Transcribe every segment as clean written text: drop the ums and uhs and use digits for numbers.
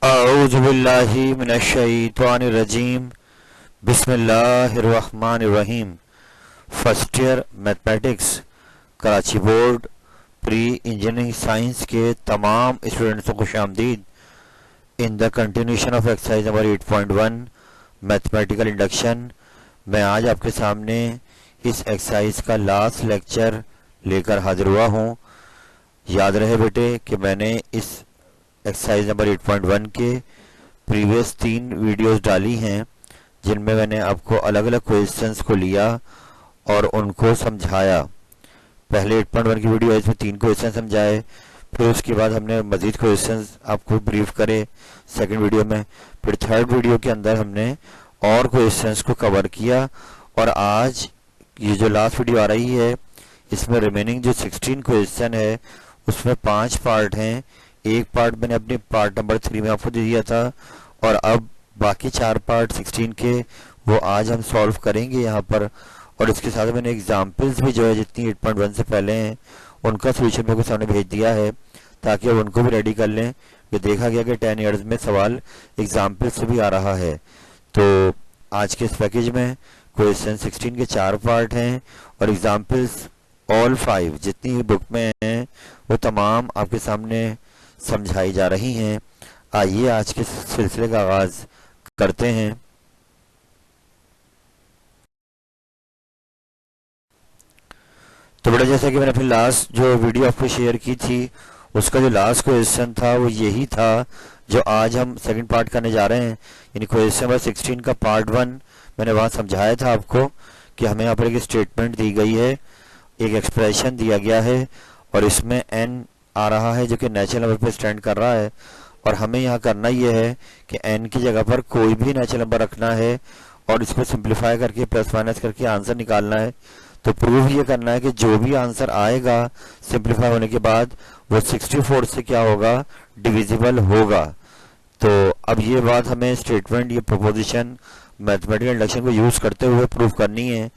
औज़ुबिल्लाहि मिनश्शैतानिर्रजीम बिस्मिल्लाहिर्रहमानिर्रहीम। First year mathematics Karachi board pre engineering science के तमाम स्टूडेंट्स को खुशामदीद। In the continuation of exercise number 8.1 mathematical induction, मैं आज आपके सामने इस एक्सरसाइज का लास्ट लेक्चर लेकर हाजिर हुआ हूँ। याद रहे बेटे कि मैंने इस एक्सरसाइज नंबर 8.1 के प्रीवियस 3 वीडियोस डाली हैं, जिनमें मैंने आपको अलग अलग क्वेश्चंस को लिया और उनको समझाया। पहले 8.1 की वीडियो है, इसमें 3 क्वेश्चन समझाए, फिर उसके बाद हमने मजीद क्वेश्चंस आपको ब्रीफ करे सेकंड वीडियो में, फिर थर्ड वीडियो के अंदर हमने और क्वेश्चंस को कवर किया। और आज ये जो लास्ट वीडियो आ रही है, इसमें रिमेनिंग जो 16 क्वेश्चन है उसमें 5 पार्ट हैं। एक पार्ट मैंने अपने पार्ट नंबर 3 में आपको दे दिया था, और अब बाकी 4 पार्ट 16 के वो आज हम सॉल्व करेंगे यहाँ पर। और इसके साथ मैंने एग्जाम्पल्स भी जो है जितनी 8.1 से पहले हैं उनका सोल्यूशन मेरे को सामने भेज दिया है, ताकि अब उनको भी रेडी कर लें। ये देखा गया कि 10 ईयर्स में सवाल एग्जाम्पल से भी आ रहा है। तो आज के इस पैकेज में क्वेश्चन 16 के 4 पार्ट हैं और एग्जाम्पल्स ऑल 5 जितनी बुक में हैं वो तमाम आपके सामने समझाई जा रही हैं। आइए आज के सिलसिले का आगाज करते हैं। तो बेटा, जैसा कि मैंने अपनी लास्ट जो वीडियो आपको शेयर की थी, उसका जो लास्ट क्वेश्चन था वो यही था जो आज हम सेकंड पार्ट करने जा रहे हैं। यानी क्वेश्चन नंबर 16 का पार्ट 1 मैंने वहां समझाया था आपको कि हमें यहाँ पर एक स्टेटमेंट दी गई है, एक एक्सप्रेशन दिया गया है, और इसमें n आ रहा है जो कि नेचुरल नंबर पे स्टैंड कर रहा है। और हमें यहाँ करना ये है कि n की जगह पर कोई भी नेचुरल नंबर रखना है और इसको सिंप्लीफाई करके प्लस माइनस करके आंसर निकालना है। तो प्रूव ये करना है कि जो भी आंसर आएगा सिंप्लीफाई होने के बाद वो 64 से क्या होगा, डिविजिबल होगा। तो अब ये बात हमें स्टेटमेंट, ये प्रोपोजिशन मैथमेटिकल इंडक्शन को यूज करते हुए प्रूव करनी है।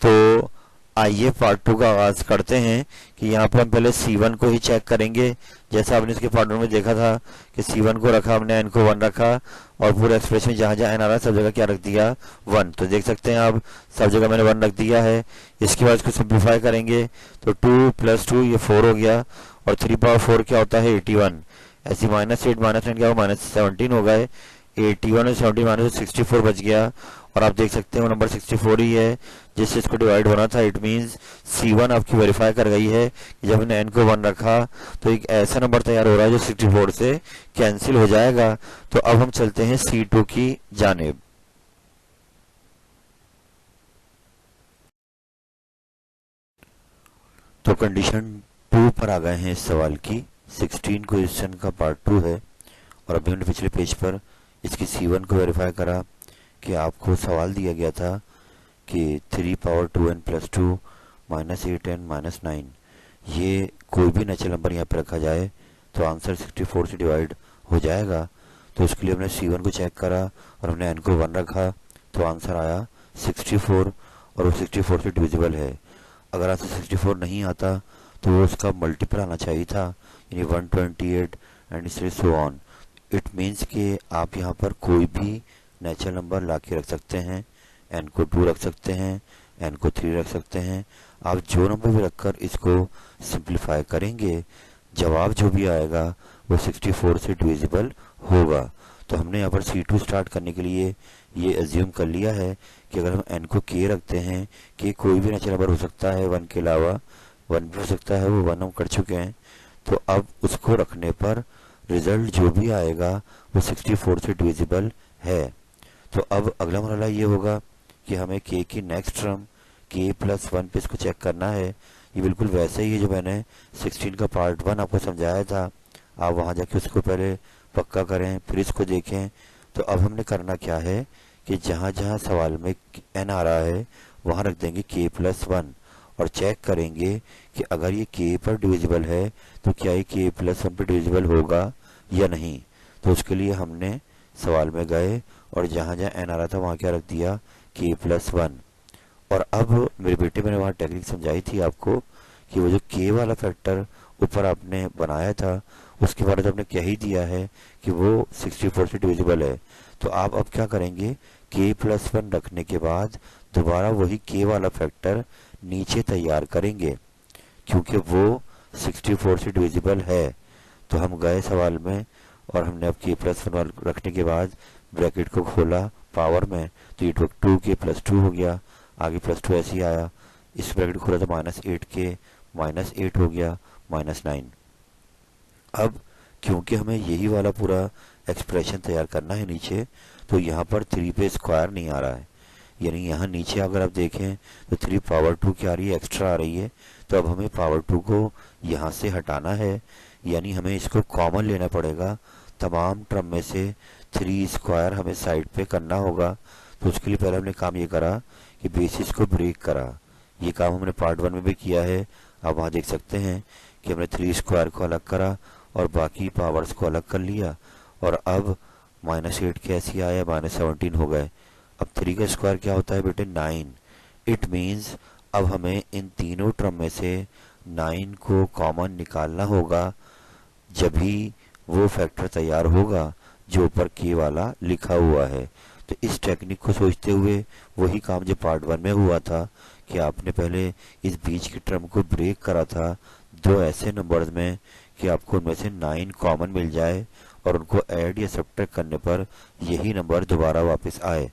तो आइए पार्ट 2 का आगाज करते हैं कि यहाँ पर हम पहले C1 को ही चेक करेंगे। जैसा आपने इसके पार्ट 1 में देखा था कि C1 को रखा हमने, n को 1 रखा, और पूरे एक्सप्रेशन में जहाँ जहाँ n आ रहा है सब जगह क्या रख दिया, 1। तो देख सकते हैं आप सब जगह मैंने 1 रख दिया है। इसके बाद इसको सिंप्लीफाई करेंगे तो 2 + 2 ये 4 हो गया, और 3 पावर 4 क्या होता है, 81। ऐसी -8 -9 क्या होगा, -17 हो गए। 81 और 17 माइनस 64 बच गया, और आप देख सकते हैं वो नंबर 64 ही है जिससे इसको डिवाइड होना था। इट मींस C1 आपकी वेरीफाई कर गई है कि जब हमने n को 1 रखा तो एक ऐसा नंबर तैयार हो रहा है जो 64 से कैंसिल हो जाएगा। तो अब हम चलते हैं C2 की जानिब। तो कंडीशन 2 पर आ गए हैं इस सवाल की। 16 क्वेश्चन का पार्ट 2 है, और अभी हमने पिछले पेज पर इसकी C1 को वेरीफाई करा कि आपको सवाल दिया गया था कि 3 पावर 2n + 2 -8n -9 ये कोई भी नेचुरल नंबर यहाँ पे रखा जाए तो आंसर 64 से डिवाइड हो जाएगा। तो उसके लिए हमने C1 को चेक करा और हमने n को 1 रखा, तो आंसर आया 64, और वो 64 से डिविजिबल है। अगर आंसर 64 नहीं आता तो वो उसका मल्टीपल आना चाहिए था, यानी 128 and so on. It means कि आप यहाँ पर कोई भी नेचुरल नंबर ला के रख सकते हैं। n को 2 रख सकते हैं, n को 3 रख सकते हैं। आप जो नंबर भी रखकर इसको सिंप्लीफाई करेंगे, जवाब जो भी आएगा वो 64 से डिविजिबल होगा। तो हमने यहाँ पर C2 स्टार्ट करने के लिए ये एज्यूम कर लिया है कि अगर हम n को k रखते हैं, कि कोई भी नेचुरल नंबर हो सकता है 1 के अलावा, 1 भी हो सकता है, वो 1 हम कर चुके हैं। तो अब उसको रखने पर रिजल्ट जो भी आएगा वो 64 से डिविजिबल है। तो अब अगला मरहला ये होगा कि हमें k की नेक्स्ट टर्म k + 1 पे इसको चेक करना है। ये बिल्कुल वैसे ही है जो मैंने 16 का पार्ट 1 आपको समझाया था। आप वहाँ जाके उसको पहले पक्का करें, फिर इसको देखें। तो अब हमने करना क्या है कि जहाँ जहाँ सवाल में n आ रहा है वहाँ रख देंगे k + 1, और चेक करेंगे कि अगर ये k पर डिविजिबल है तो क्या ये k + 1 पर डिविजिबल होगा या नहीं। तो उसके लिए हमने सवाल में गए और जहाँ जहाँ n आ रहा था वहाँ क्या रख दिया, k + 1। और अब मेरे बेटे, मैंने वहाँ टेक्निक समझाई थी आपको कि वो जो k वाला फैक्टर ऊपर आपने बनाया था उसके बारे में तो हमने कह ही दिया है कि वो 64 से डिविजिबल है। तो आप अब क्या करेंगे, k+1 रखने के बाद दोबारा वही k वाला फैक्टर नीचे तैयार करेंगे, क्योंकि वो 64 से डिविजिबल है। तो हम गए सवाल में और हमने अब k+1 रखने के बाद ब्रैकेट को खोला पावर में, तो ये 2k+2 हो गया, आगे +2 ऐसे ही आया, इस ब्रैकेट खोला तो -8k, -8 हो गया, -9। अब क्योंकि हमें यही वाला पूरा एक्सप्रेशन तैयार करना है नीचे, तो यहाँ पर 3 पे स्क्वायर नहीं आ रहा है, यानी यहाँ नीचे अगर आप देखें तो 3 पावर 2 क्या आ रही है, एक्स्ट्रा आ रही है। तो अब हमें पावर 2 को यहाँ से हटाना है, यानी हमें इसको कॉमन लेना पड़ेगा। तमाम टर्म में से 3 स्क्वायर हमें साइड पे करना होगा। तो उसके लिए पहले हमने काम ये करा कि बेसिस को ब्रेक करा। ये काम हमने पार्ट 1 में भी किया है। आप वहाँ देख सकते हैं कि हमने 3 स्क्वायर को अलग करा और बाकी पावर्स को अलग कर लिया, और अब -8 कैसे आया, -17 हो गए। अब 3 का स्क्वायर क्या होता है बेटे, 9। इट मीन्स अब हमें इन तीनों टर्म में से 9 को कॉमन निकालना होगा, जब ही वो फैक्टर तैयार होगा जो ऊपर k वाला लिखा हुआ है। तो इस टेक्निक को सोचते हुए वही काम जो पार्ट 1 में हुआ था कि आपने पहले इस बीच की टर्म को ब्रेक करा था दो ऐसे नंबर्स में कि आपको उनमें से 9 कॉमन मिल जाए और उनको ऐड या सब्ट्रैक्ट करने पर यही नंबर दोबारा वापस आए।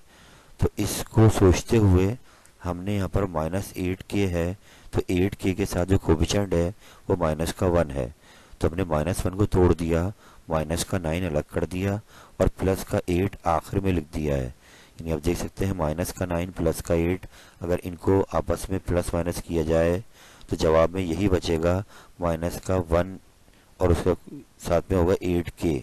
तो इसको सोचते हुए हमने यहाँ पर -8k है, तो 8k के साथ जो कोफिशिएंट है वो -1 है। तो हमने -1 को तोड़ दिया, -9 अलग कर दिया और +8 आखिर में लिख दिया है। यानी आप देख सकते हैं -9 +8, अगर इनको आपस में प्लस माइनस किया जाए तो जवाब में यही बचेगा -1 और उसके साथ में होगा 8k।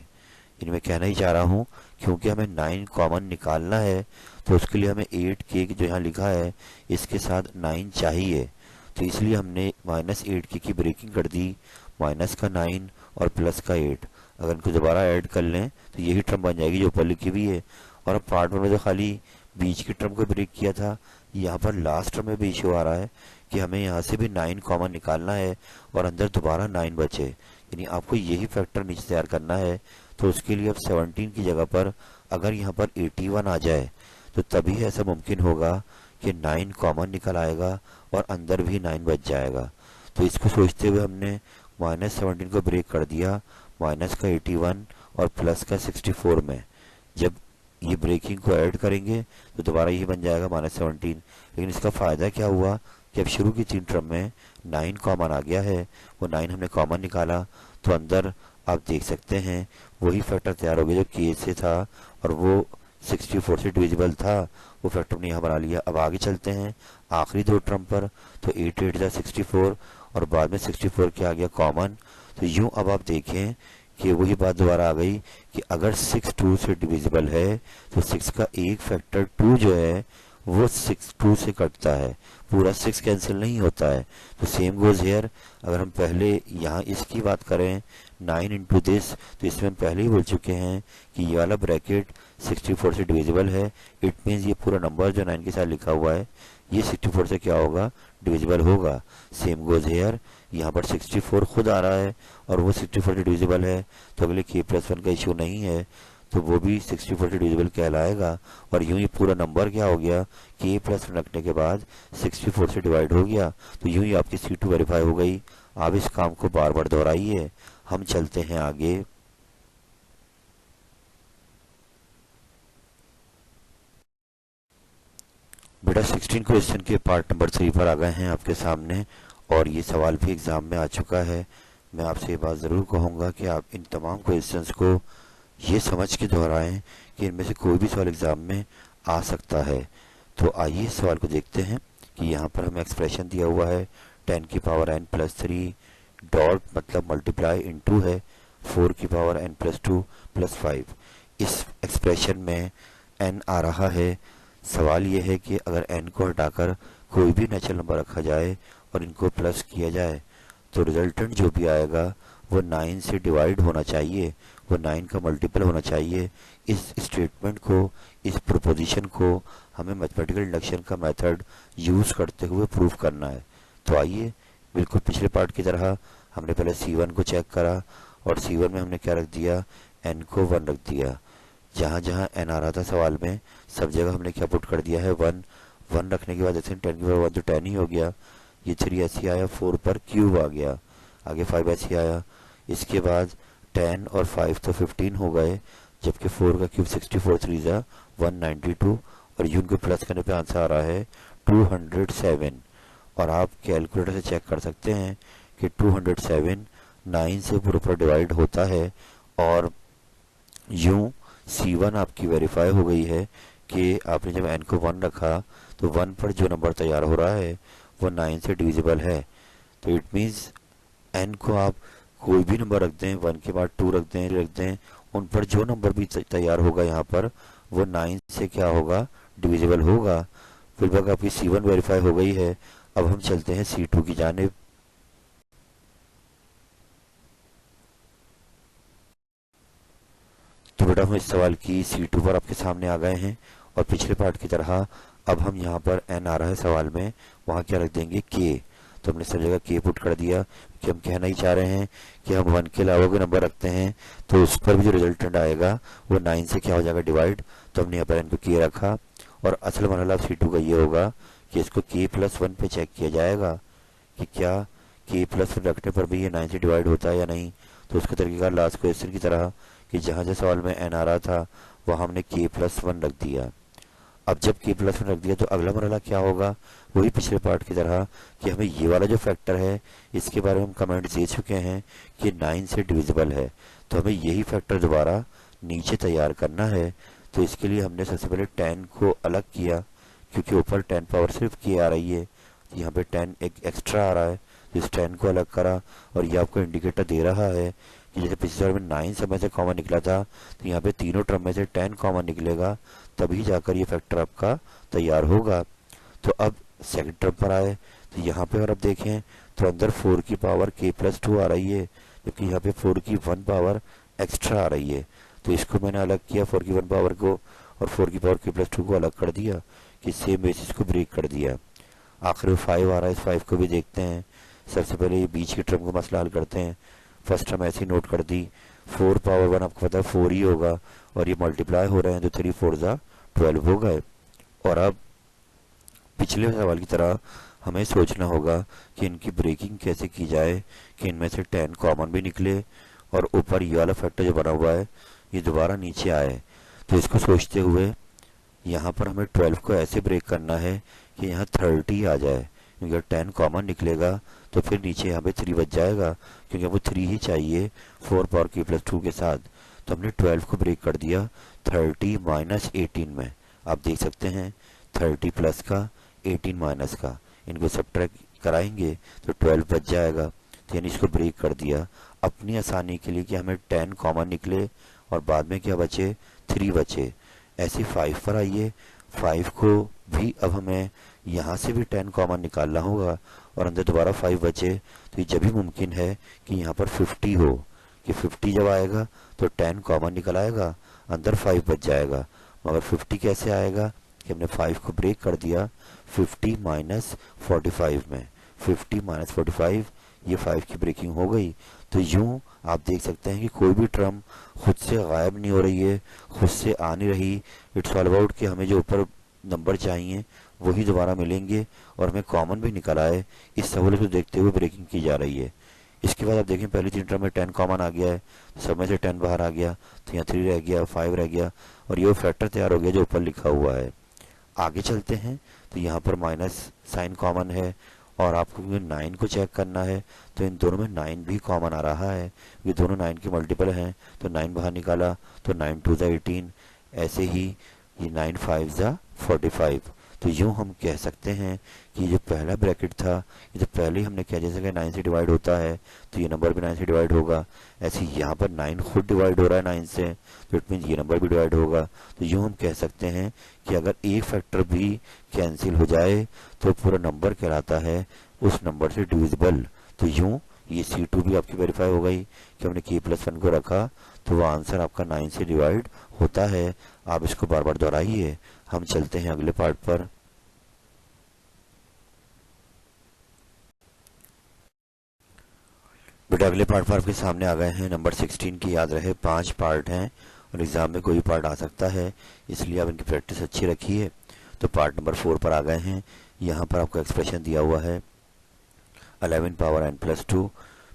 यानी मैं कहना ही चाह रहा हूँ क्योंकि हमें 9 कॉमन निकालना है, तो उसके लिए हमें 8k जो यहाँ लिखा है इसके साथ 9 चाहिए। तो इसलिए हमने -8k की ब्रेकिंग कर दी, -9 और +8। अगर इनको दोबारा ऐड कर लें तो यही टर्म बन जाएगी जो ऊपर लिखी हुई है। और अब पार्ट 1 में तो खाली बीच की टर्म को ब्रेक किया था, यहाँ पर लास्ट टर्म में भी इशू आ रहा है कि हमें यहाँ से भी 9 कॉमन निकालना है और अंदर दोबारा 9 बचे, यानी आपको यही फैक्टर नीचे तैयार करना है। तो उसके लिए अब 17 की जगह पर अगर यहाँ पर 81 आ जाए तो तभी ऐसा मुमकिन होगा कि 9 कॉमन निकल आएगा और अंदर भी 9 बच जाएगा। तो इसको सोचते हुए हमने -17 को ब्रेक कर दिया, -81 और +64 में। जब ये ब्रेकिंग को ऐड करेंगे तो दोबारा ये बन जाएगा -17। लेकिन इसका फ़ायदा क्या हुआ कि अब शुरू की 3 टर्म में 9 कॉमन आ गया है, वो 9 हमने कॉमन निकाला तो अंदर आप देख सकते हैं वही फैक्टर तैयार हो गया जो k से था और वो 64 से डिविजिबल था, वो फैक्टर हमने यहाँ बना लिया। अब आगे चलते हैं आखिरी 2 टर्म पर, तो 8 8 था 64 और बाद में 64 क्या आ गया कॉमन। तो यूं अब आप देखें कि वही बात दोबारा आ गई कि अगर 6 2 से डिविजिबल है तो 6 का एक फैक्टर 2 जो है वो 6 2 से कटता है, पूरा 6 कैंसिल नहीं होता है। तो सेम गोज हेयर, अगर हम पहले यहाँ इसकी बात करें 9 इंटू दिस, तो इसमें हम पहले ही बोल चुके हैं कि ये वाला ब्रैकेट 64 से डिविजिबल है। इट मीन्स ये पूरा नंबर जो 9 के साथ लिखा हुआ है ये 64 से क्या होगा, डिविजिबल होगा। सेम गोज हेयर, यहाँ पर 64 खुद आ रहा है और वो 64 से डिविजिबल है, तो अगले k+1 का इशू नहीं है, तो वो भी 64 से डिविजिबल कहलाएगा। और यूं ये पूरा नंबर क्या हो गया, k+1 रखने के बाद 64 से डिवाइड हो गया, तो यूं ही आपकी C2 वेरीफाई हो गई। आप इस काम को बार बार दोहराइए। हम चलते हैं आगे। बेटा 16 क्वेश्चन के पार्ट नंबर 3 पर आ गए हैं आपके सामने, और ये सवाल भी एग्जाम में आ चुका है। मैं आपसे ये बात ज़रूर कहूँगा कि आप इन तमाम क्वेश्चंस को ये समझ के दोहराएं कि इनमें से कोई भी सवाल एग्जाम में आ सकता है। तो आइए इस सवाल को देखते हैं कि यहाँ पर हमें एक्सप्रेशन दिया हुआ है 10 की पावर n + 3 डॉट मतलब मल्टीप्लाई इनटू है 4 की पावर n + 2 + 5। इस एक्सप्रेशन में n आ रहा है। सवाल ये है कि अगर n को हटाकर कोई भी नेचुरल नंबर रखा जाए और इनको प्लस किया जाए तो रिजल्टेंट जो भी आएगा वो 9 से डिवाइड होना चाहिए, वो 9 का मल्टीपल होना चाहिए। इस स्टेटमेंट को, इस प्रोपोजिशन को हमें मैथमेटिकल इंडक्शन का मेथड यूज़ करते हुए प्रूफ करना है। तो आइए बिल्कुल पिछले पार्ट की तरह हमने पहले C1 को चेक करा और C1 में हमने क्या रख दिया, n को 1 रख दिया। जहाँ जहाँ n आ रहा था सवाल में सब जगह हमने क्या पुट कर दिया है, 1। 1 रखने के बाद जैसे 10 की पावर 1 तो 10 ही हो गया। ये 3 ऐसे आया, 4 पर क्यूब आ गया, आगे 5 ऐसे आया। इसके बाद 10 और 5 तो 15 हो गए, जबकि 4 का क्यूब 64, 3 जा 192, और यून को प्लस करने पे आंसर आ रहा है 207। और आप कैलकुलेटर से चेक कर सकते हैं कि 207 9 से पूरा डिवाइड होता है। और यूं C1 आपकी वेरीफाई हो गई है कि आपने जब n को 1 रखा तो 1 पर जो नंबर तैयार हो रहा है वो 9 से डिविजिबल है। तो इट मीन्स n को आप कोई भी नंबर रख दें, 1 के बाद 2 रख दें, 3 रख दें, उन पर जो नंबर भी तैयार होगा यहाँ पर वो 9 से क्या होगा, डिविजिबल होगा। फिलहाल आपकी C1 वेरीफाई हो गई है। अब हम चलते हैं C2 की जानिब। तो बेटा हम इस सवाल की C2 पर आपके सामने आ गए हैं, और पिछले पार्ट की तरह अब हम यहाँ पर n आ रहा है सवाल में, वहाँ क्या रख देंगे, k। तो हमने सब जगह k पुट कर दिया कि हम कहना ही चाह रहे हैं कि हम 1 के अलावा कोई नंबर रखते हैं तो उस पर भी जो रिजल्टेंट आएगा वो 9 से क्या हो जाएगा, डिवाइड। तो हमने यहाँ पर n को k रखा, और असल मरहला C2 का ये होगा कि इसको k+1 पे चेक किया जाएगा कि क्या k+1 रखने पर भी ये 9 से डिवाइड होता है या नहीं। तो उसका तरीका लास्ट क्वेश्चन की तरह कि जहाँ जहाँ सवाल में n आ रहा था वहाँ हमने k+1 रख दिया। अब जब k+1 रख दिया तो अगला मरहला क्या होगा, वही पिछले पार्ट की तरह कि हमें ये वाला जो फैक्टर है इसके बारे में हम कमेंट दे चुके हैं कि 9 से डिविजिबल है, तो हमें यही फैक्टर दोबारा नीचे तैयार करना है। तो इसके लिए हमने सबसे पहले 10 को अलग किया, क्योंकि ऊपर 10 पावर सिर्फ k आ रही है, यहाँ पे 10 एक एक्स्ट्रा आ रहा है, तो इस 10 को अलग करा। और ये आपको इंडिकेटर दे रहा है कि जैसे पिछले बार में 9 समय से कॉमन निकला था, तो यहाँ पे तीनों टर्म में से 10 कॉमन निकलेगा, तभी जाकर ये फैक्टर आपका तैयार होगा। तो अब सेकंड टर्म पर आए, तो यहाँ पे अगर आप देखें तो अंदर 4 की पावर k+2 आ रही है, जबकि यहाँ पे 4 की 1 पावर एक्स्ट्रा आ रही है। तो इसको मैंने अलग किया 4 की 1 पावर को, और 4 की पावर k+2 को अलग कर दिया कि सेम बेसिस को ब्रेक कर दिया। आखिर में 5 आ रहा है, इस 5 को भी देखते हैं। सबसे पहले ये बीच के टर्म को मसला हल करते हैं। फर्स्ट टर्म ऐसे ही नोट कर दी, 4 पावर 1 आपको पता है 4 ही होगा, और ये मल्टीप्लाई हो रहे हैं तो 3 4 जा 12 हो गए। और अब पिछले सवाल की तरह हमें सोचना होगा कि इनकी ब्रेकिंग कैसे की जाए कि इनमें से 10 कॉमन भी निकले और ऊपर ये वाला फैक्टर जो बना हुआ है ये दोबारा नीचे आए। तो इसको सोचते हुए यहाँ पर हमें 12 को ऐसे ब्रेक करना है कि यहाँ 30 आ जाए, क्योंकि अगर 10 कॉमन निकलेगा तो फिर नीचे यहाँ पे 3 बच जाएगा, क्योंकि वो 3 ही चाहिए 4 पावर k+2 के साथ। तो हमने 12 को ब्रेक कर दिया 30 माइनस 18 में। आप देख सकते हैं 30 प्लस का 18 माइनस का, इनको सब्ट्रैक्ट कराएंगे तो 12 बच जाएगा। तो यानी इसको ब्रेक कर दिया अपनी आसानी के लिए कि हमें 10 कॉमन निकले और बाद में क्या बचे, 3 बचे। ऐसे 5 पर आइए, 5 को भी अब हमें यहाँ से भी 10 कॉमन निकालना होगा और अंदर दोबारा 5 बचे। तो ये जब भी मुमकिन है कि यहाँ पर 50 हो, कि 50 जब आएगा तो 10 कॉमन निकल आएगा, अंदर 5 बच जाएगा। मगर 50 कैसे आएगा कि हमने 5 को ब्रेक कर दिया 50 माइनस 45 में। 50 माइनस 45, ये 5 की ब्रेकिंग हो गई। तो यूं आप देख सकते हैं कि कोई भी टर्म खुद से गायब नहीं हो रही है, खुद से आ नहीं रही। इट्स ऑल अबाउट कि हमें जो ऊपर नंबर चाहिए वही दोबारा मिलेंगे और हमें कॉमन भी निकल आए। इस सहूलियत को देखते हुए ब्रेकिंग की जा रही है। इसके बाद आप देखें पहली 3 टर्म में 10 कॉमन आ गया है, तो सब में से 10 बाहर आ गया, तो यहाँ 3 रह गया, 5 रह गया, और ये फैक्टर तैयार हो गया जो ऊपर लिखा हुआ है। आगे चलते हैं तो यहाँ पर माइनस साइन कॉमन है, और आपको 9 को चेक करना है तो इन दोनों में 9 भी कॉमन आ रहा है, ये दोनों 9 के मल्टीपल हैं। तो 9 बाहर निकाला तो 9 2 जा 18, ऐसे ही ये 9 5 जा 45। तो यूं हम कह सकते हैं कि ये जो पहला ब्रैकेट था ये तो पहले ही हमने कहा जैसे कि 9 से डिवाइड होता है तो ये नंबर भी 9 से डिवाइड होगा। ऐसे यहाँ पर 9 खुद डिवाइड हो रहा है 9 से, तो इट मीन ये नंबर भी डिवाइड होगा। तो यूं हम कह सकते हैं कि अगर एक फैक्टर भी कैंसिल हो जाए तो पूरा नंबर कहलाता है उस नंबर से डिविजिबल। तो यूं ये C2 भी आपकी वेरीफाई हो गई कि हमने k+1 को रखा तो वो आंसर आपका 9 से डिवाइड होता है। आप इसको बार बार दोहराइए। हम चलते हैं अगले पार्ट पर। बेटा अगले पार्ट पर आपके सामने आ गए हैं नंबर 16 की। याद रहे 5 पार्ट हैं और एग्जाम में कोई पार्ट आ सकता है, इसलिए आप इनकी प्रैक्टिस अच्छी रखिए। तो पार्ट नंबर 4 पर आ गए हैं। यहाँ पर आपको एक्सप्रेशन दिया हुआ है 11 power n plus 2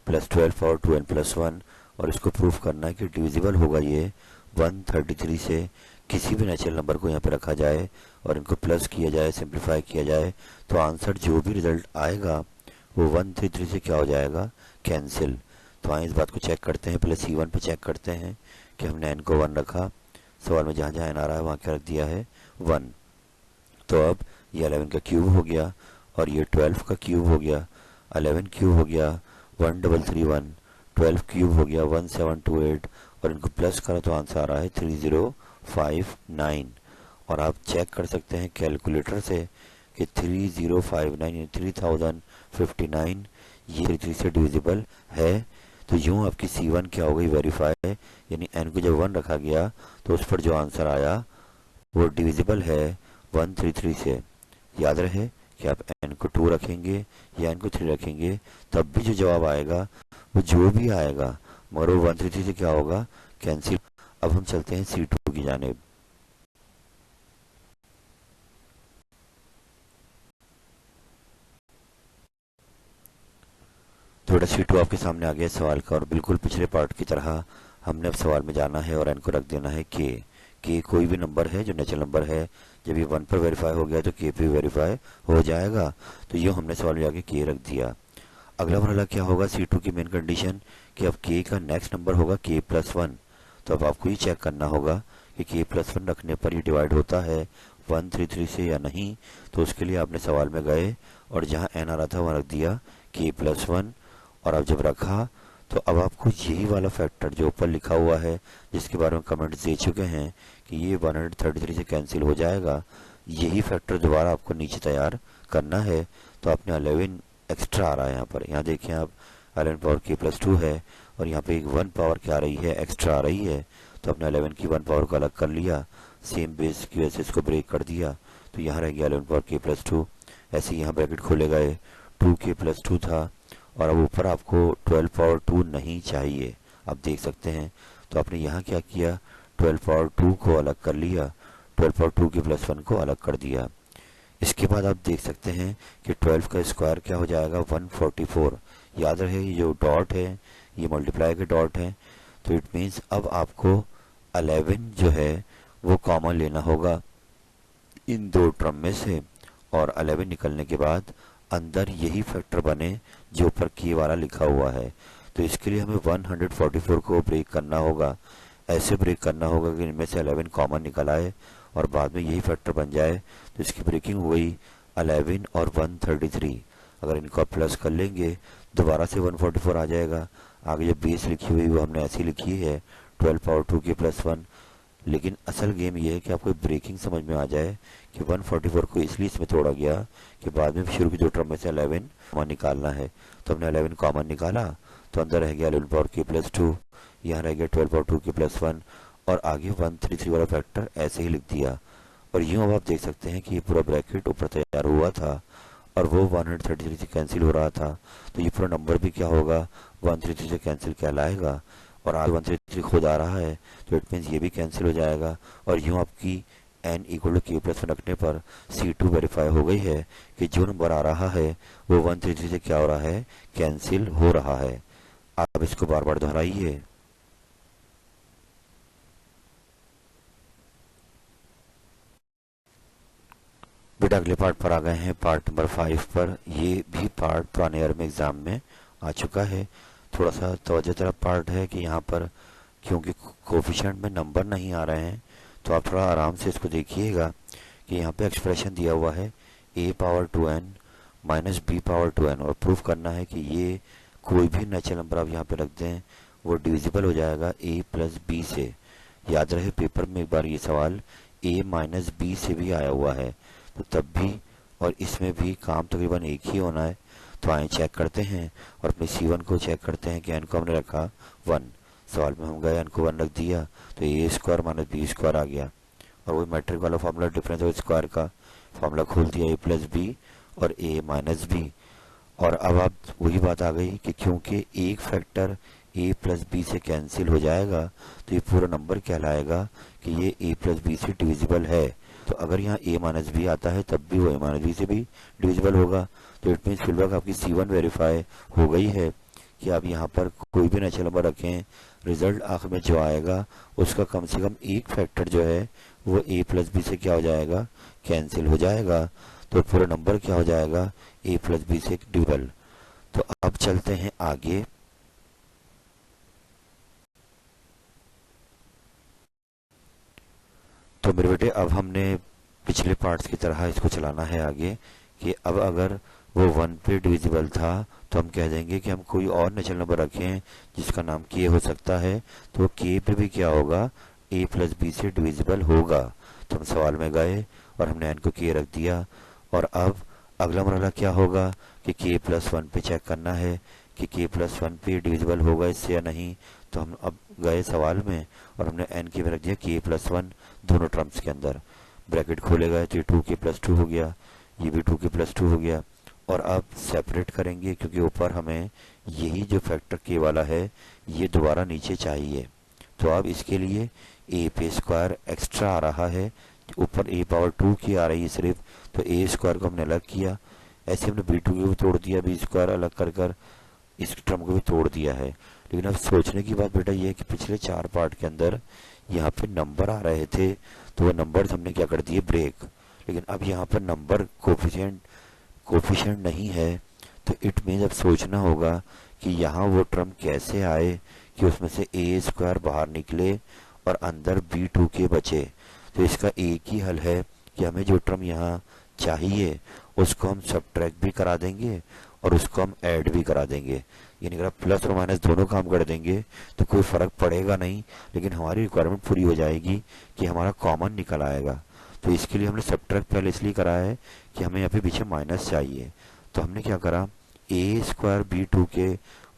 plus 12 power 2n plus 1, और इसको प्रूफ करना है कि डिविजिबल होगा ये 133 से। किसी भी नेचुरल नंबर को यहाँ पे रखा जाए और इनको प्लस किया जाए, सिंप्लीफाई किया जाए, तो आंसर जो भी रिजल्ट आएगा वो 133 से क्या हो जाएगा, कैंसिल। तो आइए इस बात को चेक करते हैं। पहले C1 पे चेक करते हैं कि हमने n को 1 रखा, सवाल में जहाँ जहाँ n आ रहा है वहाँ क्या रख दिया है 1। तो अब ये 11 का क्यूब हो गया और ये 12 का क्यूब हो गया। 11 क्यूब हो गया 1331, 12 क्यूब हो गया 1728, और इनको प्लस करा तो आंसर आ रहा है 3059। और आप चेक कर सकते हैं कैलकुलेटर से कि 3059 यानी 3059 ये 33 से डिविजिबल है। तो यूं आपकी C1 क्या हो गई, वेरीफाई, यानी n को जब 1 रखा गया तो उस पर जो आंसर आया वो डिविजिबल है 133 से। याद रहे कि आप n को 2 रखेंगे या n को 3 रखेंगे तब भी जो जवाब आएगा वो जो भी आएगा, मगर वो 133 से क्या होगा, कैंसिल। अब हम चलते हैं C2 की जानेब। थोड़ा C2 आपके सामने आ गया सवाल का, और बिल्कुल पिछले पार्ट की तरह हमने अब सवाल में जाना है और n को रख देना है k कोई भी नंबर है जो नेचुरल नंबर है, जब ये 1 पर वेरीफाई हो गया तो k पे वेरीफाई हो जाएगा। तो ये हमने सवाल में जाके k रख दिया। अगला मरहला क्या होगा C2 की मेन कंडीशन कि अब k का नेक्स्ट नंबर होगा k प्लस 1। तो अब आपको ये चेक करना होगा कि k प्लस 1 रखने पर ये डिवाइड होता है 133 से या नहीं। तो उसके लिए आपने सवाल में गए और जहाँ n आ रहा था वहाँ रख दिया k प्लस 1, और अब जब रखा तो अब आपको यही वाला फैक्टर जो ऊपर लिखा हुआ है, जिसके बारे में कमेंट दे चुके हैं कि ये 133 से कैंसिल हो जाएगा, यही फैक्टर दोबारा आपको नीचे तैयार करना है। तो आपने 11 एक्स्ट्रा आ रहा है यहाँ पर, यहाँ देखें आप 11 पावर k प्लस 2 है और यहाँ पे एक 1 पावर क्या आ रही है, एक्स्ट्रा आ रही है। तो आपने 11 की 1 पावर को अलग कर लिया, सेम बेस की वजह से इसको ब्रेक कर दिया, तो यहाँ रह गया 11 पावर k प्लस 2। ऐसे यहाँ ब्रैकेट खोले गए 2k प्लस 2 था, और अब ऊपर आपको 12 पावर 2 नहीं चाहिए, आप देख सकते हैं। तो आपने यहाँ क्या किया, 12 पावर 2 को अलग कर लिया, 12 पावर 2 के प्लस 1 को अलग कर दिया। इसके बाद आप देख सकते हैं कि 12 का स्क्वायर क्या हो जाएगा 144। याद रहे ये जो डॉट है ये मल्टीप्लाई के डॉट है, तो इट मीन्स अब आपको 11 जो है वो कॉमन लेना होगा इन दो टर्म में से, और 11 निकलने के बाद अंदर यही फैक्टर बने जो ऊपर k वाला लिखा हुआ है। तो इसके लिए हमें 144 को ब्रेक करना होगा, ऐसे ब्रेक करना होगा कि इनमें से 11 कॉमन निकल आए और बाद में यही फैक्टर बन जाए। तो इसकी ब्रेकिंग हुई 11 और 133। अगर इनको आप प्लस कर लेंगे दोबारा से 144 आ जाएगा। आगे जो बेस लिखी हुई वो हमने ऐसी लिखी है 12 पावर 2 के प्लस 1। लेकिन असल गेम ये है कि आपको ब्रेकिंग समझ में आ जाए कि 144 को इसलिए इसमें तोड़ा गया कि बाद में शुरू की दो टर्म में से 11 कॉमन निकालना है। तो हमने 11 कॉमन निकाला तो अंदर रह गया 11 पावर k प्लस 2, यहाँ रह गया 12 पावर 2 k प्लस 1, और आगे 133 वाला फैक्टर ऐसे ही लिख दिया। और यूँ अब आप देख सकते हैं कि ये पूरा ब्रैकेट ऊपर तैयार हुआ था और वो 133 से कैंसिल हो रहा था। तो ये पूरा नंबर भी क्या होगा, 133 से कैंसिल कहलाएगा, और आगे 133 खुद आ रहा है तो इट मीन्स ये भी कैंसिल हो जाएगा। और यूँ आपकी n equal to k plus 1 रखने पर C2 वेरीफाई हो गई है कि जो नंबर आ रहा है वो 133 से क्या हो रहा है, कैंसिल हो रहा है। आप इसको बार बार दोहराइए। बेटा अगले पार्ट पर आ गए हैं, पार्ट नंबर 5 पर। ये भी पार्ट पुराने ईयर में एग्जाम में आ चुका है। थोड़ा सा तवज्जो तरफ पार्ट है कि यहाँ पर क्योंकि कोफिशिएंट में नंबर नहीं आ रहे हैं तो आप थोड़ा आराम से इसको देखिएगा कि यहाँ पे एक्सप्रेशन दिया हुआ है a power 2n minus b power 2n, और प्रूफ करना है कि ये कोई भी नेचुरल नंबर आप यहाँ पे रख दें वो डिविजिबल हो जाएगा a प्लस b से। याद रहे पेपर में एक बार ये सवाल a माइनस b से भी आया हुआ है, तो तब भी और इसमें भी काम तकरीबन एक ही होना है। तो आए चेक करते हैं और अपने C1 को चेक करते हैं कि n को हमने रखा 1, सवाल में हम गए n को 1 रख दिया तो a square minus b square आ गया, और वही मैट्रिक वाला फॉर्मूला डिफरेंस ऑफ स्क्वायर का फॉर्मूला खोल दिया a प्लस b और a माइनस b। और अब आप वही बात आ गई कि क्योंकि एक फैक्टर a प्लस बी से कैंसिल हो जाएगा तो ये पूरा नंबर कहलाएगा कि ये a प्लस बी से डिविजिबल है। तो अगर यहाँ a माइनस बी आता है तब भी वो a माइनस बी से भी डिविजिबल होगा। तो इट मीन्स फीडबैक आपकी C1 वेरीफाई हो गई है कि आप यहाँ पर कोई भी नेचुरल नंबर रखें, रिजल्ट आखिर में जो आएगा उसका कम से कम एक फैक्टर जो है वो a प्लस बी से क्या हो जाएगा, कैंसिल हो जाएगा। तो पूरा नंबर क्या हो जाएगा, a प्लस बी से डिविजिबल। तो अब चलते हैं आगे। तो मेरे बेटे अब हमने पिछले पार्ट्स की तरह इसको चलाना है आगे कि अब अगर वो 1 पे डिविजिबल था तो हम कह देंगे कि हम कोई और नेचुरल नंबर रखें जिसका नाम k हो सकता है, तो k पे भी क्या होगा, a प्लस बी से डिविजिबल होगा। तो हम सवाल में गए और हमने n को k रख दिया और अब अगला मरहला क्या होगा कि k प्लस 1 पे चेक करना है कि k प्लस 1 पे डिविजिबल होगा इससे या नहीं। तो हम अब गए सवाल में और हमने n के में रख दिया k प्लस 1 दोनों टर्म्स के अंदर, ब्रैकेट खोले गए तो ये 2k प्लस 2 हो गया, ये भी 2k प्लस 2 हो गया। और अब सेपरेट करेंगे क्योंकि ऊपर हमें यही जो फैक्टर k वाला है ये दोबारा नीचे चाहिए। तो अब इसके लिए a पे स्क्वायर एक्स्ट्रा आ रहा है, ऊपर a पावर 2 की आ रही है सिर्फ, तो a स्क्वायर को हमने अलग किया। ऐसे हमने b2 को भी तोड़ दिया, b स्क्वायर अलग कर कर इस टर्म को भी तोड़ दिया है। लेकिन अब सोचने की बात बेटा ये है कि पिछले 4 पार्ट के अंदर यहाँ पे नंबर आ रहे थे तो वो नंबर हमने क्या कर दिए, ब्रेक। लेकिन अब यहाँ पर नंबर कोफिशिएंट नहीं है, तो इट मीन्स अब सोचना होगा कि यहाँ वो टर्म कैसे आए कि उसमें से a स्क्वायर बाहर निकले और अंदर b2 के बचे। तो इसका एक ही हल है कि हमें जो टर्म यहाँ चाहिए उसको हम सब्ट्रैक्ट भी करा देंगे और उसको हम ऐड भी करा देंगे। यानी अगर आप प्लस और माइनस दोनों काम कर देंगे तो कोई फर्क पड़ेगा नहीं, लेकिन हमारी रिक्वायरमेंट पूरी हो जाएगी कि हमारा कॉमन निकल आएगा। तो इसके लिए हमने सब्ट्रैक्ट पहले इसलिए करा है कि हमें यहाँ पे पीछे माइनस चाहिए। तो हमने क्या करा, a स्क्वायर b2 के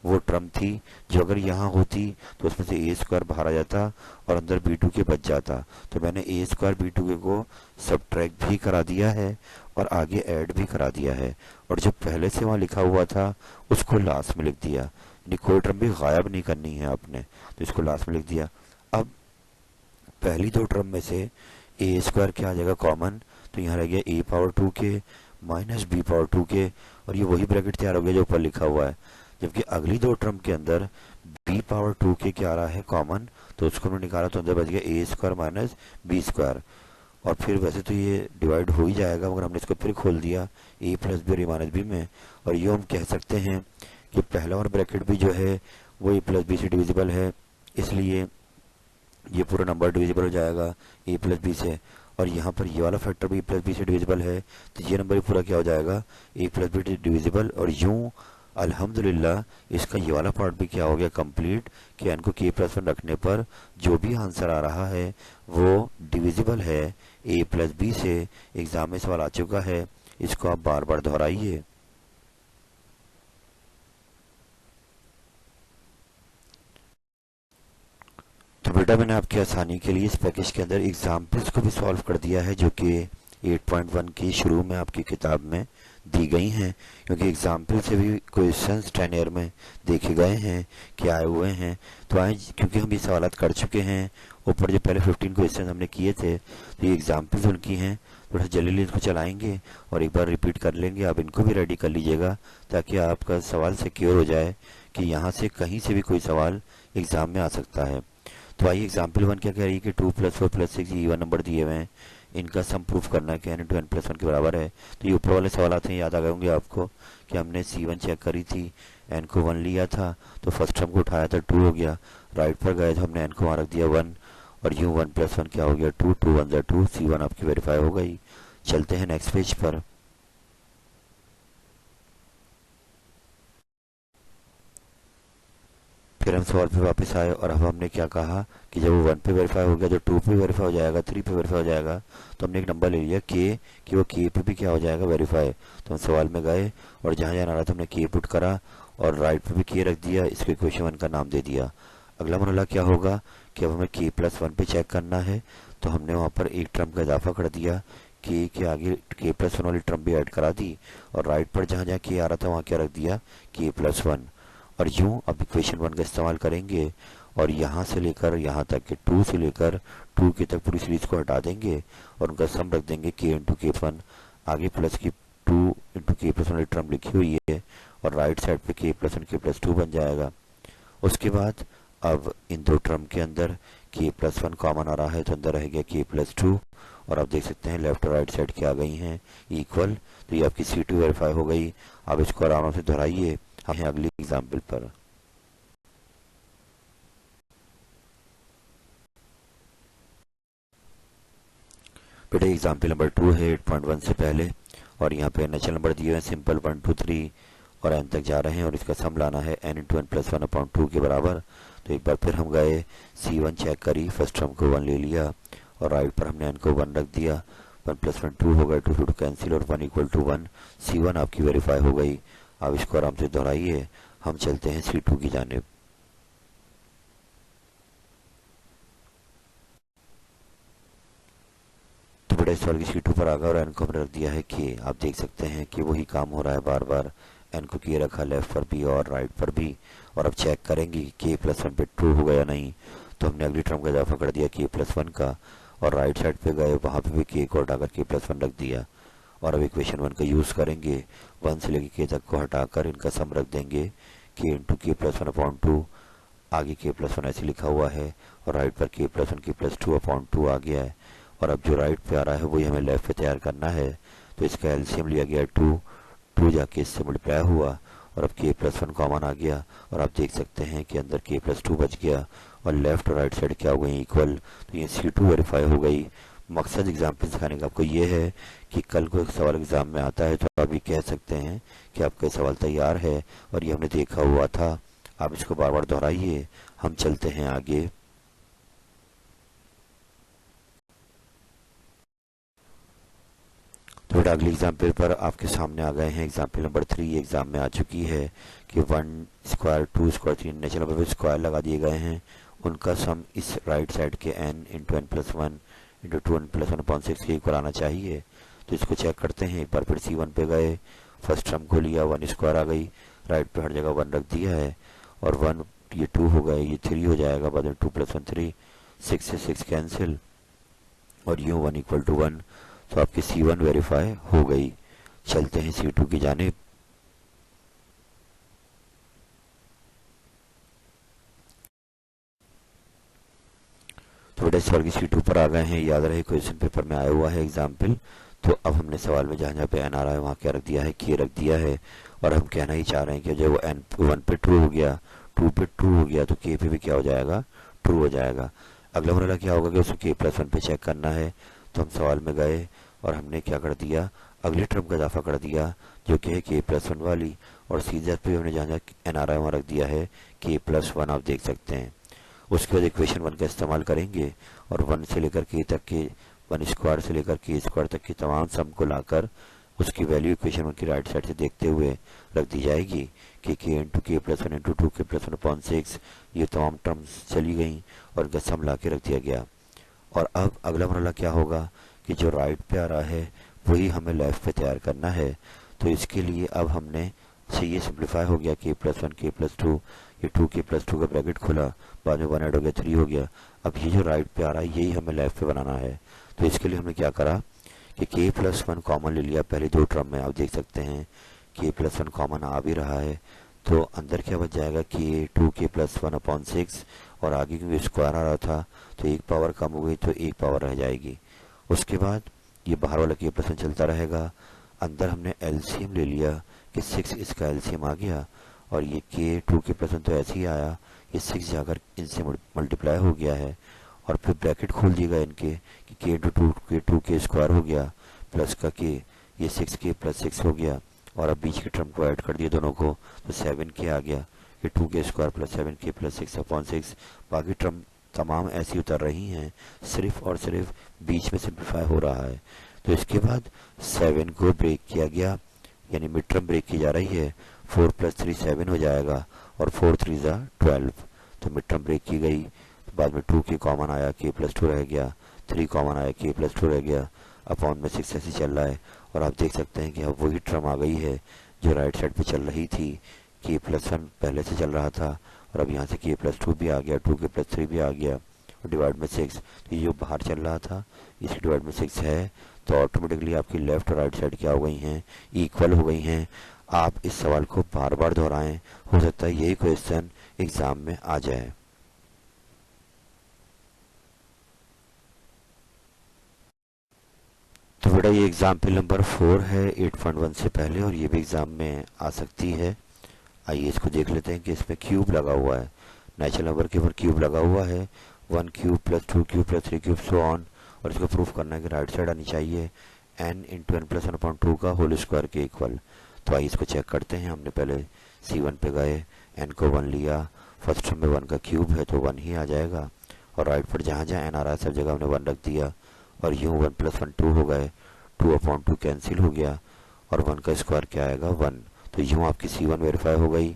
वो टर्म थी जो अगर यहाँ होती तो उसमें से a स्क्वायर बाहर आ जाता और अंदर b2 के बच जाता। तो मैंने a स्क्वायर b2 के को सब्ट्रैक्ट भी करा दिया है और आगे ऐड भी करा दिया है, और जो पहले से वहाँ लिखा हुआ था उसको लास्ट में लिख दिया। यानी कोई टर्म भी गायब नहीं करनी है आपने, तो इसको लास्ट में लिख दिया। अब पहली दो टर्म में से a स्क्वायर क्या आ जाएगा कॉमन, तो यहाँ रह गया a पावर 2 के माइनस b पावर 2 के, और ये वही ब्रैकेट तैयार हो गया जो ऊपर लिखा हुआ है। जबकि अगली दो टर्म के अंदर b पावर 2 के क्या आ रहा है कॉमन, तो उसको हमने निकाला तो अंदर बच गया a square minus b square. और फिर वैसे तो ये डिवाइड हो ही जाएगा मगर हमने इसको फिर खोल दिया a प्लस बी और a माइनस बी में, और ये हम कह सकते हैं कि पहला और ब्रैकेट भी जो है वो a प्लस बी से डिविजिबल है, इसलिए ये पूरा नंबर डिविजिबल हो जाएगा a प्लस बी से। और यहाँ पर ये वाला फैक्टर भी a प्लस बी से डिविजिबल है, तो ये नंबर भी पूरा क्या हो जाएगा, a प्लस बी डिविजिबल। और यूं अल्हम्दुलिल्लाह इसका ये वाला पार्ट भी क्या हो गया कंप्लीट कि n को k प्लस 1 रखने पर जो भी आंसर आ रहा है वो डिविजिबल है a प्लस बी से। एग्जाम में सवाल आ चुका है, इसको आप बार बार दोहराइए। तो बेटा मैंने आपकी आसानी के लिए इस पैकेज के अंदर एग्जाम्पल्स को भी सॉल्व कर दिया है जो कि 8.1 की शुरू में आपकी किताब में दी गई हैं, क्योंकि एग्जाम्पल से भी क्वेश्चंस 10 ईयर में देखे गए हैं कि आए हुए हैं। तो आए क्योंकि हम ये सवाल कर चुके हैं, ऊपर जो पहले 15 क्वेश्चन हमने किए थे तो ये एग्जाम्पल्स उनकी हैं, थोड़ा जल्दी इसको चलाएंगे और एक बार रिपीट कर लेंगे। आप इनको भी रेडी कर लीजिएगा ताकि आपका सवाल सिक्योर हो जाए कि यहाँ से कहीं से भी कोई सवाल एग्जाम में आ सकता है। तो आइए एग्जाम्पल 1 क्या कह रही है कि 2 + 4 + 6 इवन नंबर दिए हुए हैं, इनका सम प्रूफ करना है कि n × n + 1 के बराबर है। तो ये ऊपर वाले सवाल आते हैं, याद आ गए होंगे आपको कि हमने C1 चेक करी थी, n को 1 लिया था तो फर्स्ट टर्म को उठाया था 2 हो गया, राइट पर गए तो हमने n को वहाँ रख दिया 1, और यूँ 1 + 1 क्या हो गया 2, 2 1 2, C1 आपकी वेरीफाई हो गई। चलते हैं नेक्स्ट पेज पर। फिर हम सवाल पे वापस आए और अब हमने क्या कहा कि जब वो 1 पे वेरीफाई हो गया तो 2 पे वेरीफाई हो जाएगा, 3 पे वेरीफाई हो जाएगा, तो हमने एक नंबर ले लिया k कि वो k पे भी क्या हो जाएगा वेरीफाई। तो हम सवाल में गए और जहाँ जहाँ आ रहा था हमने k पुट करा और राइट पे भी k रख दिया, इसको इक्वेशन 1 का नाम दे दिया। अगला मरहला क्या होगा कि अब हमें k + 1 पे चेक करना है, तो हमने वहाँ पर एक टर्म का इजाफा कर दिया के आगे के प्लस वन वाली टर्म भी ऐड करा दी और राइट पर जहाँ जहाँ के आ रहा था वहाँ क्या रख दिया के प्लस वन। और यूं अब इक्वेशन वन का इस्तेमाल करेंगे और यहाँ से लेकर यहाँ तक के 2 से लेकर 2 के तक पूरी सीरीज को हटा देंगे और उनका सम रख देंगे के इंटू के वन। आगे प्लस की 2 इंटू के प्लस वन टर्म लिखी हुई है और राइट साइड पे के प्लस वन के प्लस 2 बन जाएगा। उसके बाद अब इन दो टर्म के अंदर के प्लस वन कॉमन आ रहा है तो अंदर रह गया के प्लस 2 और आप देख सकते हैं लेफ्ट और राइट साइड क्या आ गई हैं इक्वल। तो ये आपकी C2 वेरीफाई हो गई। अब इसको आराम से दोहराइए हम हैं अगली एग्जाम्पल पर। बेटे एग्जाम्पल नंबर 2 है 8.1 से पहले और यहाँ पे नेचुरल नंबर दिए हुए हैं सिंपल 1 2 3 और n तक जा रहे हैं और इसका सम लाना है n इंटू एन प्लस 1/2 के बराबर। तो एक बार फिर हम गए C1 चेक करी, फर्स्ट टर्म को 1 ले लिया और राइट पर हमने n को 1 रख दिया। 1 प्लस 1 2 हो गया, 2 2 कैंसिल और 1 इक्वल टू 1। C1 आपकी वेरीफाई हो गई। अब इसको आराम से दोहराइए, हम चलते हैं C2 की जानिब। तो बड़े सवाल की C2 पर आ गया और n को हमने रख दिया है k। आप देख सकते हैं कि वही काम हो रहा है बार बार। n को k रखा लेफ्ट पर भी और राइट पर भी और अब चेक करेंगे k प्लस 1 पे ट्रू हो गया नहीं। तो हमने अगली टर्म का इजाफा कर दिया k प्लस 1 का और राइट साइड पे गए वहां पे भी k को हटाकर k प्लस 1 रख दिया। और अब इक्वेशन 1 का यूज करेंगे, 1 से लेके k तक को हटाकर इनका सम रख देंगे k इंटू के प्लस 1/2। आगे k प्लस 1 ऐसे लिखा हुआ है और राइट पर k प्लस 1 के प्लस 2/2 आ गया है। और अब जो राइट पे आ रहा है वही हमें लेफ्ट पे तैयार करना है। तो इसका एलसीएम लिया गया 2 जाके इससे मल्टीप्लाई हुआ और अब k प्लस 1 कॉमन आ गया और आप देख सकते हैं कि अंदर k प्लस 2 बच गया और लेफ्ट और राइट साइड क्या हो गई इक्वल। तो ये C2 वेरीफाई हो गई। मकसद एग्जाम्पल सिखाने का आपको ये है कि कल को एक सवाल एग्जाम में आता है तो आप ये कह सकते हैं कि आपका सवाल तैयार है और ये हमने देखा हुआ था। आप इसको बार बार दोहराइए, हम चलते हैं आगे। तो बेटा अगली एग्जाम्पल पर आपके सामने आ गए हैं। एग्जाम्पल नंबर 3 एग्जाम में आ चुकी है कि 1 स्क्वायर 2 स्क्वायर 3 नेचुरल नंबर पे स्क्वायर लगा दिए गए हैं। उनका सम इस राइट साइड के n into n plus 1 into 2n plus 1/6 के इक्वल आना चाहिए। तो इसको चेक करते हैं। एक बार फिर C1 पे गए, फर्स्ट टर्म को लिया, 1 स्क्वायर आ गई, राइट पे हर जगह 1 रख दिया है और 1 ये 2 हो गए, ये 3 हो जाएगा, बाद में 2 प्लस 1 3, 6 से 6 कैंसिल और यूं 1 इक्वल टू 1। तो आपकी C1 वेरीफाई हो गई। चलते हैं C2 की जानिब। तो बेटा सवाल की C2 पर आ गए हैं। याद रहे क्वेश्चन पेपर में आया हुआ है एग्जाम्पल। तो अब हमने सवाल में जहाँ जहाँ पे n आ रहा है वहाँ क्या रख दिया है, k रख दिया है और हम कहना ही चाह रहे हैं कि जब वो n 1 पे ट्रू हो गया, 2 पे ट्रू हो गया तो k पे भी क्या हो जाएगा, ट्रू हो जाएगा। अगला मरला क्या होगा कि उसको k प्लस 1 पे चेक करना है। तो हम सवाल में गए और हमने क्या कर दिया, अगली टर्म का इजाफा कर दिया जो कि है k प्लस 1 वाली और सीधे पे हमने जहाँ जहाँ n आ रहा है वहाँ रख दिया है k प्लस 1। आप देख सकते हैं। उसके बाद इक्वेशन 1 का इस्तेमाल करेंगे और 1 से लेकर k तक के 1 स्क्वायर से लेकर k स्क्वायर तक की तमाम सम को लाकर उसकी वैल्यू इक्वेशन 1 की राइट साइड से देखते हुए रख दी जाएगी कि k इंटू के प्लस 1 इंटू 2 के प्लस 1/6 ये तमाम टर्म्स चली गई और इनका सम ला के रख दिया गया। और अब अगला मरला क्या होगा कि जो राइट पे आ रहा है वही हमें लेफ्ट पे तैयार करना है। तो इसके लिए अब हमने से ये सिंप्लीफाई हो गया k प्लस 1 k प्लस 2, ये 2 k प्लस 2 का ब्रैकेट खुला, बाद में 1 ऐड हो गया 3 हो गया। अब ये जो राइट पे आ रहा है यही हमें लेफ्ट पे बनाना है। तो इसके लिए हमने क्या करा कि k प्लस 1 कॉमन ले लिया पहले दो टर्म में। आप देख सकते हैं k प्लस 1 कॉमन आ भी रहा है तो अंदर क्या बच जाएगा k 2k प्लस 1/6 और आगे क्योंकि स्क्वायर आ रहा था तो एक पावर कम हो गई तो एक पावर रह जाएगी। उसके बाद ये बाहर वाला k प्लस 1 चलता रहेगा। अंदर हमने एलसीएम ले लिया कि 6 इसका एलसीएम आ गया और ये k 2k प्लस 1 तो ऐसे ही आया, ये 6 जाकर इनसे मल्टीप्लाई हो गया है और फिर ब्रैकेट खोल दिएगा इनके कि k इंटू 2k स्क्वायर हो गया प्लस का k, ये 6k प्लस 6 हो गया और अब बीच के टर्म को ऐड कर दिया दोनों को तो 7k आ गया, ये 2k square plus 7k plus 6/6। बाकी टर्म तमाम ऐसी उतर रही हैं, सिर्फ और सिर्फ बीच में सिंप्लीफाई हो रहा है। तो इसके बाद 7 को ब्रेक किया गया यानी मिड टर्म ब्रेक की जा रही है, 4 प्लस 3 7 हो जाएगा और 4 3 12। तो मिड टर्म ब्रेक की गई। तो बाद में 2k कॉमन आया, k प्लस 2 रह गया, 3 कॉमन आया, k प्लस 2 रह गया। अपॉन में 6 ऐसे चल रहा है। और आप देख सकते हैं कि अब वही टर्म आ गई है जो राइट साइड पे चल रही थी। k+1 पहले से चल रहा था और अब यहाँ से k+2 भी आ गया, 2k+3 भी आ गया और डिवाइड में 6। तो ये जो बाहर चल रहा था इसकी डिवाइड में 6 है, तो ऑटोमेटिकली आपकी लेफ्ट और राइट साइड क्या हो गई हैं, इक्वल हो गई हैं। आप इस सवाल को बार बार दोहराएं, हो सकता है यही क्वेश्चन एग्जाम में आ जाए। तो बेटा ये एग्जाम्पल नंबर 4 है 8.1 से पहले और ये भी एग्जाम में आ सकती है। आइए इसको देख लेते हैं कि इसमें क्यूब लगा हुआ है, नेचुरल नंबर के ऊपर क्यूब लगा हुआ है, 1 cube plus 2 cube plus 3 cube so on. और इसको प्रूफ करना है कि राइट साइड आनी चाहिए n इंटू एन प्लस 1/2 का होल स्क्वायर के इक्वल। तो आइए इसको चेक करते हैं। हमने पहले C1 पे गए, n को 1 लिया, फर्स्ट टर्म में 1 का क्यूब है तो 1 ही आ जाएगा और राइट पर जहाँ जहाँ n आ रहा है सब जगह हमने 1 रख दिया और यूँ 1 + 1 2 हो गए, 2/2 कैंसिल हो गया और 1 का स्क्वायर क्या आएगा 1। तो यूँ आपकी C1 वेरीफाई हो गई।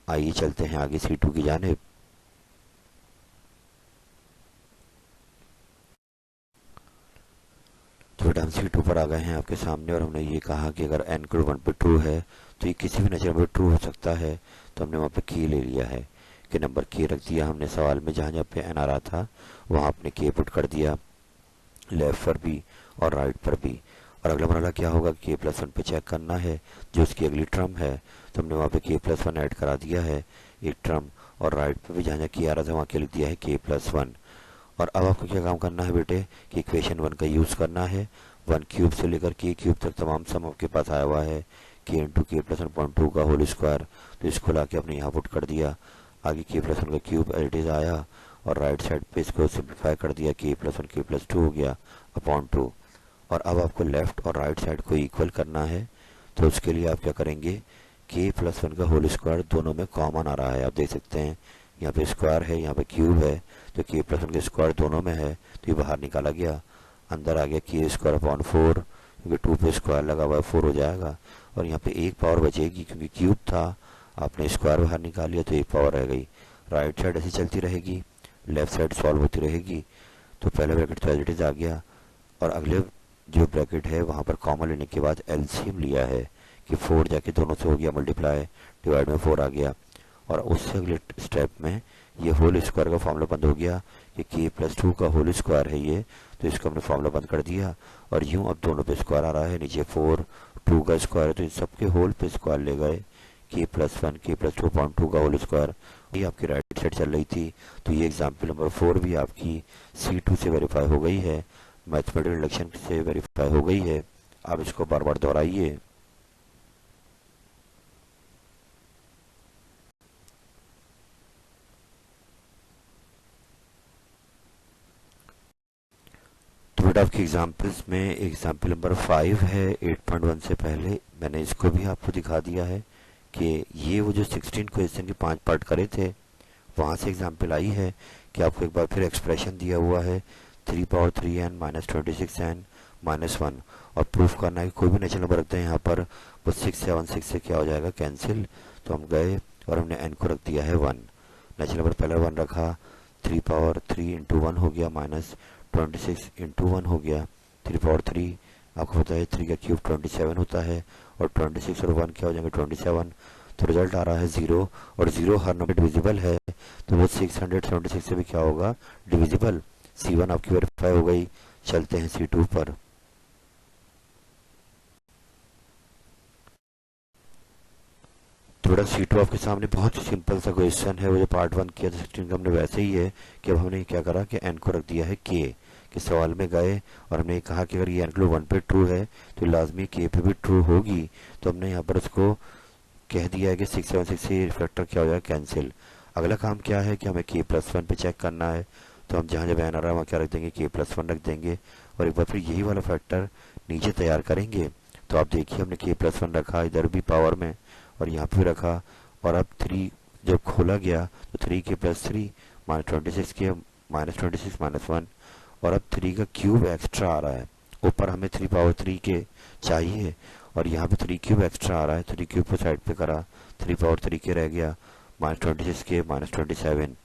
आइए चलते हैं आगे C2 की जानिब। तो बेटा हम C2 पर आ गए हैं आपके सामने और हमने ये कहा कि अगर n को 1 पे ट्रू है तो ये किसी भी नेचुरल नंबर ट्रू हो सकता है। तो हमने वहाँ पे k ले लिया है कि नंबर k रख दिया हमने सवाल में, जहाँ जहाँ पे n आ रहा था वहाँ आपने k पुट कर दिया, लेफ्ट पर भी और राइट पर भी। और अगला मरहला क्या होगा, k+1 पे चेक करना है जो उसकी अगली टर्म है। तो हमने वहाँ पे k+1 ऐड करा दिया है एक टर्म और राइट पे भी जहाँ जहाँ k आ रहा था वहाँ के लिख दिया है k+1। और अब आपको क्या काम करना है बेटे कि इक्वेशन 1 का यूज़ करना है। 1 क्यूब से लेकर k क्यूब तक तमाम सम आपके पास आया हुआ है, k इंटू k+1/2 का होल स्क्वायर। तो इसको ला के आपने यहाँ पुट कर दिया, आगे k+1 का क्यूब एज इट इज आया और राइट साइड पे इसको सिंप्लीफाई कर दिया, k+1 k+2 हो गया अपॉन 2। और अब आपको लेफ्ट और राइट साइड को इक्वल करना है। तो उसके लिए आप क्या करेंगे, k+1 का होल स्क्वायर दोनों में कॉमन आ रहा है, आप देख सकते हैं यहाँ पे स्क्वायर है यहाँ पे क्यूब है, तो k+1 का स्क्वायर दोनों में है तो ये बाहर निकाला गया, अंदर आ गया k²/4 क्योंकि 2 पे स्क्वायर लगा हुआ है 4 हो जाएगा। और यहाँ पे एक पावर बचेगी क्योंकि क्यूब था, आपने स्क्वायर बाहर निकाल लिया तो एक पावर रह गई। राइट साइड ऐसी चलती रहेगी, लेफ्ट साइड सॉल्व होती रहेगी। तो पहला ब्रैकेट तो एज इट इज आ गया और अगले जो ब्रैकेट है वहाँ पर कॉमन लेने के बाद एलसीएम लिया है कि 4 जाके दोनों से हो गया मल्टीप्लाई, डिवाइड में 4 आ गया। और उससे अगले स्टेप में ये होल स्क्वायर का फॉर्मूला बंद हो गया कि k+2 का होल स्क्वायर है ये, तो इसको हमने फॉर्मूला बंद कर दिया। और यूं अब दोनों पे स्क्वायर आ रहा है, नीचे 4 2 का स्क्वायर है तो इन सबके होल पे स्क्वायर ले गए, k+1 k+2/2 का होल स्क्वायर। ये आपकी राइट साइड चल रही थी। तो ये एग्जाम्पल नंबर 4 भी आपकी C2 से वेरीफाई हो गई है, मैथमेटिकल रिडक्शन से वेरीफाई हो गई है। आप इसको बार बार दोहराइए। तो बेटा आपके एग्जाम्पल्स में एग्जाम्पल नंबर 5 है 8.1 से पहले, मैंने इसको भी आपको दिखा दिया है कि ये वो जो 16 क्वेश्चन के 5 पार्ट करे थे वहाँ से एग्जाम्पल आई है कि आपको एक बार फिर एक्सप्रेशन दिया हुआ है 3^3n - 26n - 1 और प्रूफ करना है कि कोई भी नेचुरल नंबर रखते हैं यहाँ पर वो 6 7 6 से क्या हो जाएगा कैंसिल। तो हम गए और हमने n को रख दिया है 1, नेचुरल नंबर पहले 1 रखा, 3^3 × 1 हो गया -26 × 1 हो गया, 3^3 आपको पता है 3 का क्यूब 27 होता है और 26 और 1 क्या हो जाएंगे 27। तो रिजल्ट आ रहा है 0 और 0 हर नंबर डिविजिबल है तो वो 676 से भी क्या होगा डिविजिबल। C1 आपकी वेरीफाई हो गई। चलते हैं C2 पर। तो बेटा C2 आपके सामने बहुत ही सिंपल सा क्वेश्चन है, वो जो पार्ट 1 किया था 16 का हमने वैसे ही है कि अब हमने क्या करा कि n को रख दिया है k के सवाल में गए और हमने कहा कि अगर ये n 1 पे ट्रू है तो लाजमी k पे भी ट्रू होगी। तो हमने यहाँ पर उसको कह दिया है कि 6 7 6 से फैक्टर क्या हो जाएगा कैंसिल। अगला काम क्या है कि हमें k+1 पे चेक करना है। तो हम जहाँ जब n आ रहा है वहाँ क्या रख देंगे k+1 रख देंगे और एक बार फिर यही वाला फैक्टर नीचे तैयार करेंगे। तो आप देखिए हमने k+1 रखा इधर भी पावर में और यहाँ पे रखा और अब 3 जब खोला गया तो 3k+3 -26 के -26 -1 और अब 3 का क्यूब एक्स्ट्रा आ रहा है, ऊपर हमें 3^3 के चाहिए और यहाँ पे 3 क्यूब एक्स्ट्रा आ रहा है, 3 क्यूब को साइड पे करा 3^3 के रह गया -26 के -27।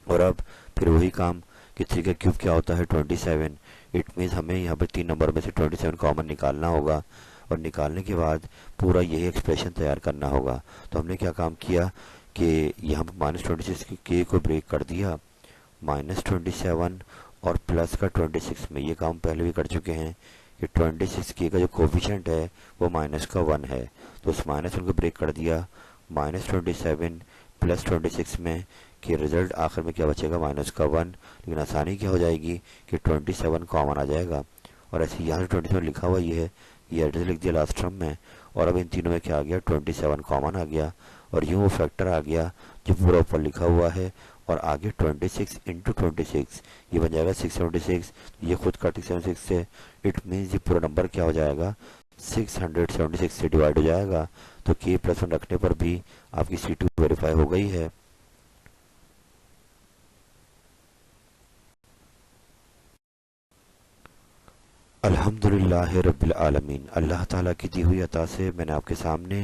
और अब फिर वही काम कि 3 का क्यूब क्या होता है 27 इट मीन्स हमें यहाँ पर 3 नंबर में से 27 कॉमन निकालना होगा, और निकालने के बाद पूरा यही एक्सप्रेशन तैयार करना होगा। तो हमने क्या काम किया कि यहाँ पर -26 के को ब्रेक कर दिया, -27 और प्लस का 26 में। ये काम पहले भी कर चुके हैं कि 26 के का जो कोफिशिएंट है वो -1 है, तो उस -1 को ब्रेक कर दिया, -27 प्लस 26 में, कि रिजल्ट आखिर में क्या बचेगा, -1। लेकिन आसानी क्या हो जाएगी कि 27 कॉमन आ जाएगा, और ऐसे यहाँ से 27 लिखा हुआ ये एड्रेस लिख दिया लास्ट टर्म में, और अब इन तीनों में क्या आ गया, 27 कॉमन आ गया, और यूँ वो फैक्टर आ गया जो पूरा ऊपर लिखा हुआ है, और आगे 26 इंटू 26 ये बन जाएगा 676। ये खुद का 676 से, इट मीन्स ये पूरा नंबर क्या हो जाएगा, 676 से डिवाइड हो जाएगा। तो k+1 रखने पर भी आपकी C2 वेरीफाई हो गई है। अल्हम्दुलिल्लाह रब्बिल आलमीन। अल्लाह ताला की दी हुई अता से मैंने आपके सामने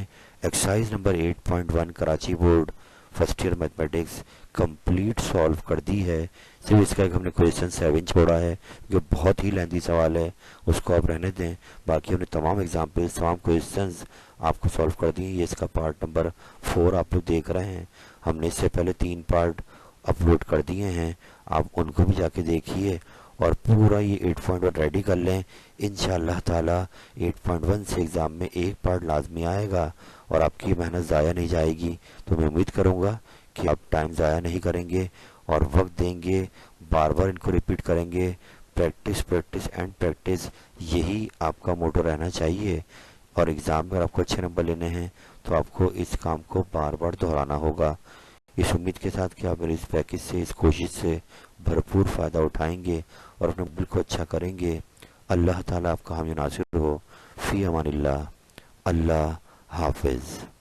exercise number 8.1 Karachi board first year mathematics complete solve कर दी है। सिर्फ इसका एक हमने क्वेश्चन 7 छोड़ा है जो बहुत ही लेंथी सवाल है, उसको आप रहने दें। बाकी हमने तमाम एग्जाम्पल्स, तमाम क्वेश्चंस आपको सॉल्व कर दिए। ये इसका पार्ट नंबर 4 आप लोग देख रहे हैं। हमने इससे पहले 3 पार्ट अपलोड कर दिए हैं, आप उनको भी जाके देखिए और पूरा ये 8.1 रेडी कर लें। इंशाअल्लाह ताला 8.1 से एग्ज़ाम में एक पार्ट लाजमी आएगा और आपकी मेहनत ज़ाया नहीं जाएगी। तो मैं उम्मीद करूँगा कि आप टाइम ज़ाया नहीं करेंगे और वक्त देंगे, बार बार इनको रिपीट करेंगे। प्रैक्टिस प्रैक्टिस एंड प्रैक्टिस, यही आपका मोटो रहना चाहिए। और एग्ज़ाम में आपको अच्छे नंबर लेने हैं तो आपको इस काम को बार बार दोहराना होगा। इस उम्मीद के साथ कि आप मेरी इस प्रैक्टिस से, इस कोशिश से भरपूर फ़ायदा उठाएंगे और अपने मुल्क को अच्छा करेंगे। अल्लाह ताला आपका हामी नासिर हो। फ़ी अमानिल्लाह। अल्लाह हाफिज़।